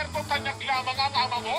nagpapanak lamang ang ama mo.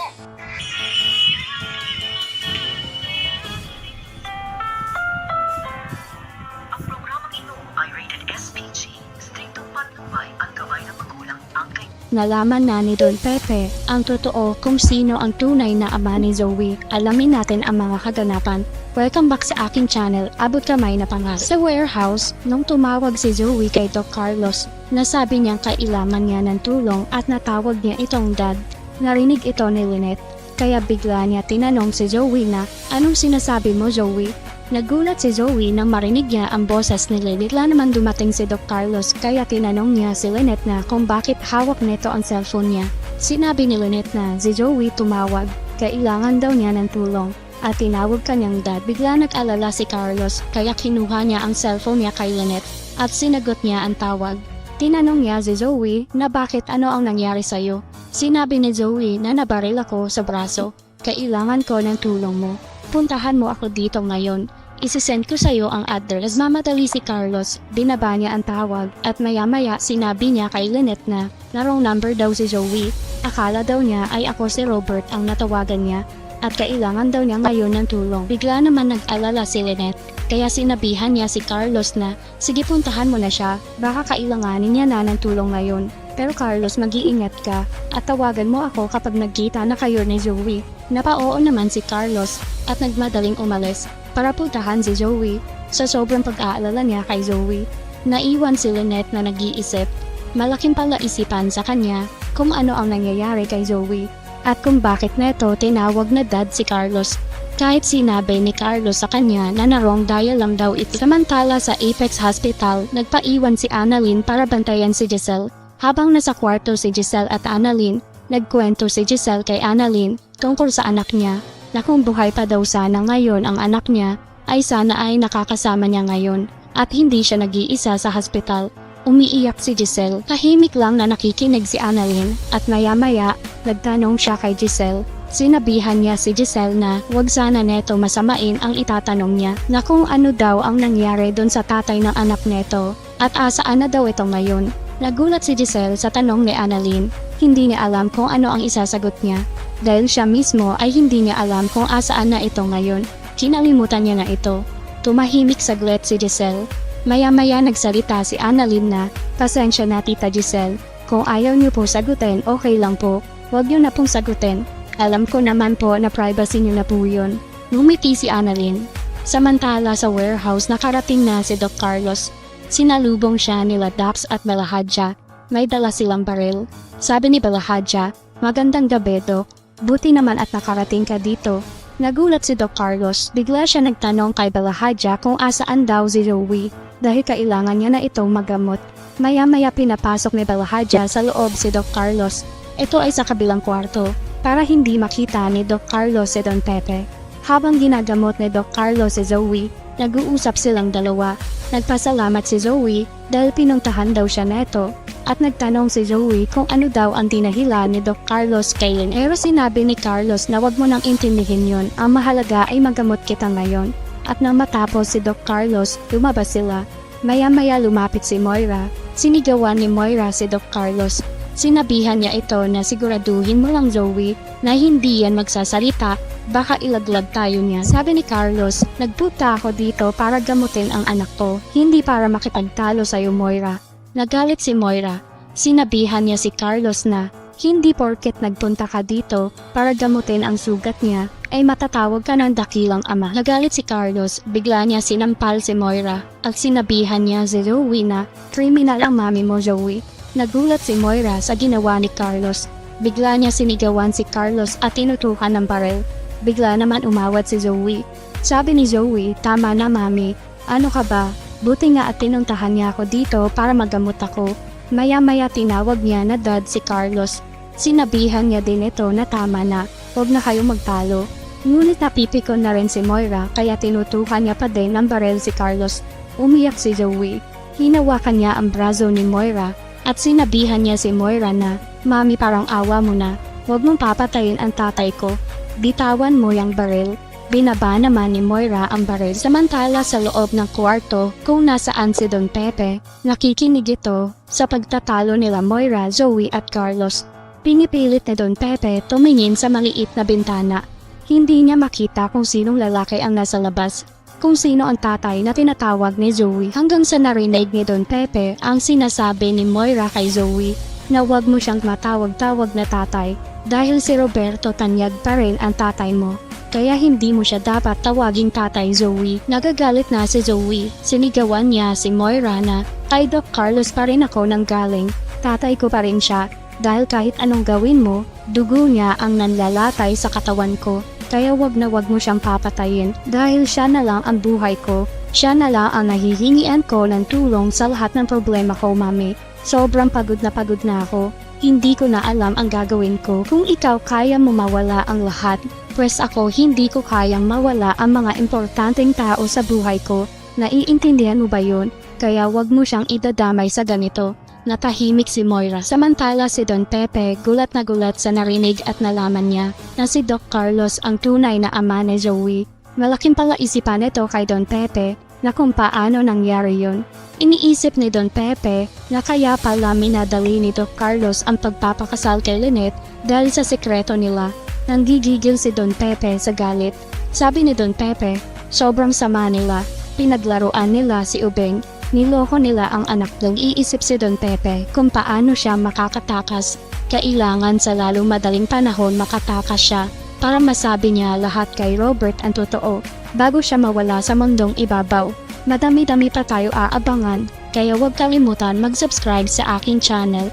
Ang programang ito ay rated SPG. Striktong patnubay at gabay ng magulang ang Nalaman na ni Don Pepe ang totoo kung sino ang tunay na ama ni Zoe. Alamin natin ang mga kaganapan. Welcome back sa aking channel, Abot Kamay na Pangarap. Sa warehouse, nung tumawag si Zoe kay Doc Carlos, nasabi niyang kailangan niya ng tulong at natawag niya itong dad. Narinig ito ni Lynette, kaya bigla niya tinanong si Zoe na, "Anong sinasabi mo, Zoe?" Nagulat si Zoe nang marinig niya ang boses ni Lynette. Bigla naman dumating si Doc Carlos kaya tinanong niya si Lynette na kung bakit hawak nito ang cellphone niya. Sinabi ni Lynette na si Zoe tumawag, kailangan daw niya ng tulong at tinawag kanyang dad. Bigla nag-alala si Carlos kaya kinuha niya ang cellphone niya kay Lynette at sinagot niya ang tawag. Tinanong niya si Zoe na bakit ano ang nangyari sa'yo. Sinabi ni Zoe na nabaril ako sa braso. Kailangan ko ng tulong mo. Puntahan mo ako dito ngayon. Isisend ko sa'yo ang address. Mamadali si Carlos, binaba niya ang tawag at maya-maya sinabi niya kay Lynette na wrong number daw si Zoe. Akala daw niya ay ako si Robert ang natawagan niya at kailangan daw niya ngayon ng tulong. Bigla naman nag-alala si Lynette kaya sinabihan niya si Carlos na sige puntahan mo na siya, baka kailanganin niya na ng tulong ngayon. Pero Carlos, mag-iingat ka at tawagan mo ako kapag nagkita na kayo ni Zoe. Napao naman si Carlos at nagmadaling umalis para puntahan si Zoe. Sa sobrang pag-aalala niya kay Zoe, naiwan si Lynette na nag-iisip. Malaking palaisipan sa kanya kung ano ang nangyayari kay Zoe at kung bakit neto tinawag na dad si Carlos. Kahit sinabi ni Carlos sa kanya na wrong dial lang daw ito. Samantala sa Apex Hospital, nagpaiwan si Annalyn para bantayan si Giselle. Habang nasa kwarto si Giselle at Annalyn, nagkwento si Giselle kay Annalyn tungkol sa anak niya na kung buhay pa daw sana ngayon ang anak niya ay sana ay nakakasama niya ngayon at hindi siya nag-iisa sa hospital. Umiiyak si Giselle. Tahimik lang na nakikinig si Annalyn at maya-maya nagtanong siya kay Giselle. Sinabihan niya si Giselle na wag sana neto masamain ang itatanong niya na kung ano daw ang nangyari doon sa tatay ng anak neto at asaan na daw ito ngayon. Nagulat si Giselle sa tanong ni Annalyn. Hindi niya alam kung ano ang isasagot niya dahil siya mismo ay hindi niya alam kung asaan na ito ngayon. Kinalimutan niya na ito. Tumahimik saglit si Giselle. Maya-maya nagsalita si Annalyn na, "Pasensya na Tita Giselle. Kung ayaw niyo po sagutin, okay lang po. Huwag niyo na pong sagutin. Alam ko naman po na privacy niyo na po yun." Ngumiti si Annalyn. Samantala sa warehouse nakarating na si Doc Carlos. Sinalubong siya nila Dax at Belahadja. May dala silang baril. Sabi ni Belahadja, "Magandang gabi, Doc. Buti naman at nakarating ka dito." Nagulat si Doc Carlos. Bigla siya nagtanong kay Belahadja kung asaan daw si Zoe dahil kailangan niya na itong magamot. Maya-maya pinapasok ni Belahadja sa loob si Doc Carlos. Ito ay sa kabilang kwarto para hindi makita ni Doc Carlos si Don Pepe. Habang ginagamot ni Doc Carlos si Zoe, nag-uusap silang dalawa. Nagpasalamat si Zoe dahil pinuntahan daw siya neto at nagtanong si Zoe kung ano daw ang dinahilan ni Doc Carlos kay Lynn. Pero sinabi ni Carlos na wag mo nang intindihin yon. Ang mahalaga ay magamot kita ngayon. At nang matapos si Doc Carlos, lumabas sila. Maya-maya lumapit si Moira. Sinigawan ni Moira si Doc Carlos. Sinabihan niya ito na siguraduhin mo lang Zoe na hindi yan magsasalita, baka ilaglag tayo niya. Sabi ni Carlos, "Nagpunta ako dito para gamutin ang anak ko, hindi para makipagtalo sa'yo Moira." Nagalit si Moira. Sinabihan niya si Carlos na hindi porket nagpunta ka dito para gamutin ang sugat niya ay matatawag ka ng dakilang ama. Nagalit si Carlos, bigla niya sinampal si Moira at sinabihan niya si Zoe na kriminal ang mami mo Zoe. Nagulat si Moira sa ginawa ni Carlos. Bigla niya sinigawan si Carlos at tinutukan ng baril. Bigla naman umawat si Zoe. Sabi ni Zoe, "Tama na mami. Ano ka ba? Buti nga at tinuntahan niya ako dito para magamot ako." Maya-maya tinawag niya na dad si Carlos. Sinabihan niya din ito na tama na, huwag na kayong magtalo. Ngunit napipikon na rin si Moira kaya tinutukan niya pa din ng baril si Carlos. Umiyak si Zoe. Hinawakan niya ang braso ni Moira at sinabihan niya si Moira na, "Mami parang awa mo na, huwag mong papatayin ang tatay ko. Bitawan mo yung baril." Binaba naman ni Moira ang baril. Samantala sa loob ng kwarto kung nasaan si Don Pepe, nakikinig ito sa pagtatalo nila Moira, Zoe at Carlos. Pinipilit ni Don Pepe tumingin sa maliit na bintana. Hindi niya makita kung sinong lalaki ang nasa labas, kung sino ang tatay na tinatawag ni Zoe, hanggang sa narinig ni Don Pepe ang sinasabi ni Moira kay Zoe na huwag mo siyang matawag-tawag na tatay dahil si Roberto Tanyag pa rin ang tatay mo. Kaya hindi mo siya dapat tawaging tatay, Zoe. Nagagalit na si Zoe. Sinigawan niya si Moira na, kay Doc Carlos pa rin ako nang galing. Tatay ko pa rin siya. Dahil kahit anong gawin mo, dugo niya ang nanlalatay sa katawan ko. Kaya wag na wag mo siyang papatayin. Dahil siya na lang ang buhay ko. Siya na lang ang nahihingian ko ng tulong sa lahat ng problema ko, Mami. Sobrang pagod na ako. Hindi ko na alam ang gagawin ko. Kung ikaw kaya mo mawala ang lahat, pues ako hindi ko kayang mawala ang mga importanteng tao sa buhay ko. Naiintindihan mo ba yun? Kaya wag mo siyang idadamay sa ganito. Natahimik si Moira. Samantala si Don Pepe gulat na gulat sa narinig at nalaman niya na si Doc Carlos ang tunay na ama ni Zoe. Malaking palaisipan nito kay Don Pepe na kung paano nangyari yun. Iniisip ni Don Pepe na kaya pala minadali ni Doc Carlos ang pagpapakasal kay Lynette dahil sa sekreto nila. Nanggigigil si Don Pepe sa galit. Sabi ni Don Pepe, sobrang sama nila. Pinaglaruan nila si Ubeng. Niloko nila ang anak. Nag-iisip si Don Pepe kung paano siya makakatakas. Kailangan sa lalong madaling panahon makatakas siya para masabi niya lahat kay Robert ang totoo bago siya mawala sa mundong ibabaw. Madami-dami pa tayo aabangan, kaya huwag kalimutan mag-subscribe sa aking channel.